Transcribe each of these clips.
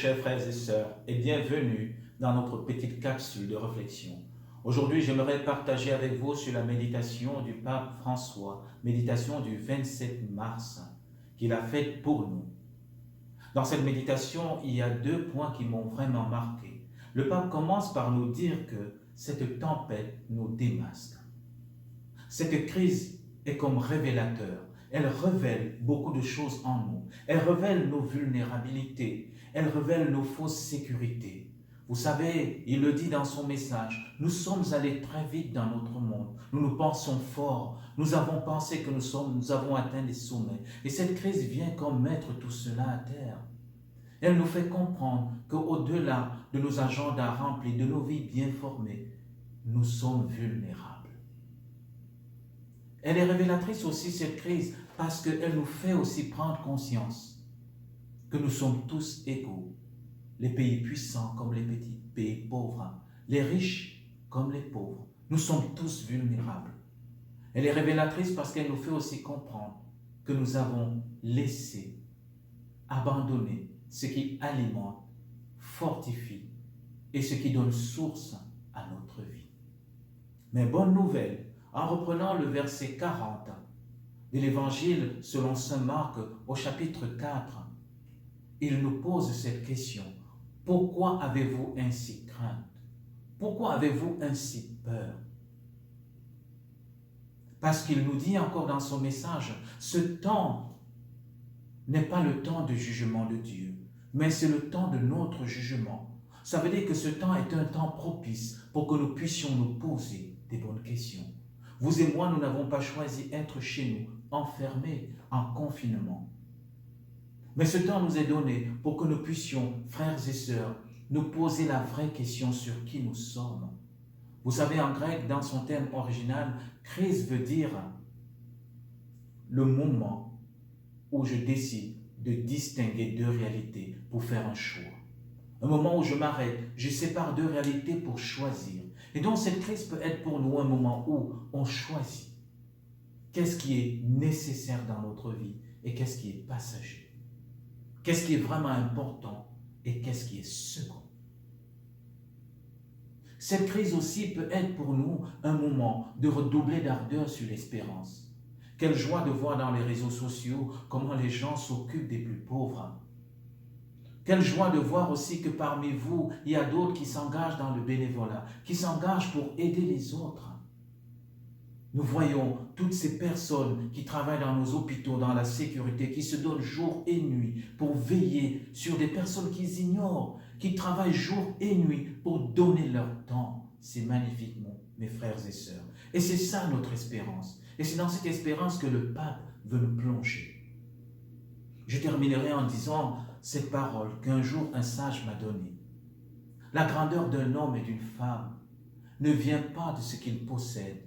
chers frères et sœurs, et bienvenue dans notre petite capsule de réflexion. Aujourd'hui, j'aimerais partager avec vous sur la méditation du pape François, méditation du 27 mars, qu'il a faite pour nous. Dans cette méditation, il y a deux points qui m'ont vraiment marqué. Le pape commence par nous dire que cette tempête nous démasque. Cette crise est comme révélateur. Elle révèle beaucoup de choses en nous. Elle révèle nos vulnérabilités. Elle révèle nos fausses sécurités. Vous savez, il le dit dans son message, nous sommes allés très vite dans notre monde. Nous nous pensons forts. Nous avons pensé que nous avons atteint les sommets. Et cette crise vient comme mettre tout cela à terre. Elle nous fait comprendre qu'au-delà de nos agendas remplis, de nos vies bien formées, nous sommes vulnérables. Elle est révélatrice aussi, cette crise, parce qu'elle nous fait aussi prendre conscience que nous sommes tous égaux. Les pays puissants comme les petits pays pauvres, les riches comme les pauvres. Nous sommes tous vulnérables. Elle est révélatrice parce qu'elle nous fait aussi comprendre que nous avons laissé, abandonné ce qui alimente, fortifie et ce qui donne source à notre vie. Mais bonne nouvelle, en reprenant le verset 40 de l'Évangile selon saint Marc au chapitre 4, il nous pose cette question. Pourquoi avez-vous ainsi crainte? Pourquoi avez-vous ainsi peur? Parce qu'il nous dit encore dans son message, ce temps n'est pas le temps de jugement de Dieu, mais c'est le temps de notre jugement. Ça veut dire que ce temps est un temps propice pour que nous puissions nous poser des bonnes questions. Vous et moi, nous n'avons pas choisi d'être chez nous, enfermés, en confinement. Mais ce temps nous est donné pour que nous puissions, frères et sœurs, nous poser la vraie question sur qui nous sommes. Vous savez, en grec, dans son terme original, crise veut dire le moment où je décide de distinguer deux réalités pour faire un choix. Un moment où je m'arrête, je sépare deux réalités pour choisir. Et donc cette crise peut être pour nous un moment où on choisit qu'est-ce qui est nécessaire dans notre vie et qu'est-ce qui est passager. Qu'est-ce qui est vraiment important et qu'est-ce qui est second. Cette crise aussi peut être pour nous un moment de redoubler d'ardeur sur l'espérance. Quelle joie de voir dans les réseaux sociaux comment les gens s'occupent des plus pauvres. Quelle joie de voir aussi que parmi vous, il y a d'autres qui s'engagent dans le bénévolat, qui s'engagent pour aider les autres. Nous voyons toutes ces personnes qui travaillent dans nos hôpitaux, dans la sécurité, qui se donnent jour et nuit pour veiller sur des personnes qu'ils ignorent, qui travaillent jour et nuit pour donner leur temps. C'est magnifique, mes frères et sœurs. Et c'est ça notre espérance. Et c'est dans cette espérance que le pape veut nous plonger. Je terminerai en disant cette parole qu'un jour un sage m'a donnée. La grandeur d'un homme et d'une femme ne vient pas de ce qu'il possède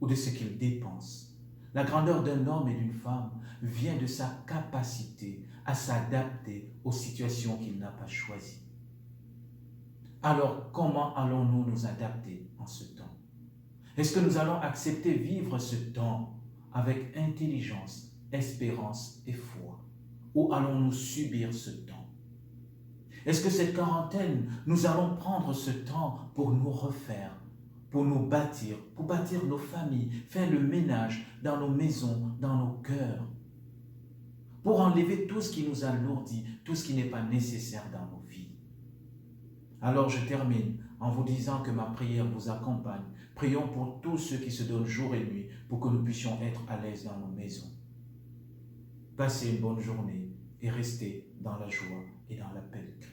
ou de ce qu'il dépense. La grandeur d'un homme et d'une femme vient de sa capacité à s'adapter aux situations qu'il n'a pas choisies. Alors, comment allons-nous nous adapter en ce temps? Est-ce que nous allons accepter vivre ce temps avec intelligence, espérance et foi? Ou allons-nous subir ce temps? Est-ce que cette quarantaine, nous allons prendre ce temps pour nous refaire, pour nous bâtir, pour bâtir nos familles, faire le ménage dans nos maisons, dans nos cœurs, pour enlever tout ce qui nous alourdit, tout ce qui n'est pas nécessaire dans nos vies? Alors je termine en vous disant que ma prière vous accompagne. Prions pour tous ceux qui se donnent jour et nuit pour que nous puissions être à l'aise dans nos maisons. Passez une bonne journée et restez dans la joie et dans la paix de Christ.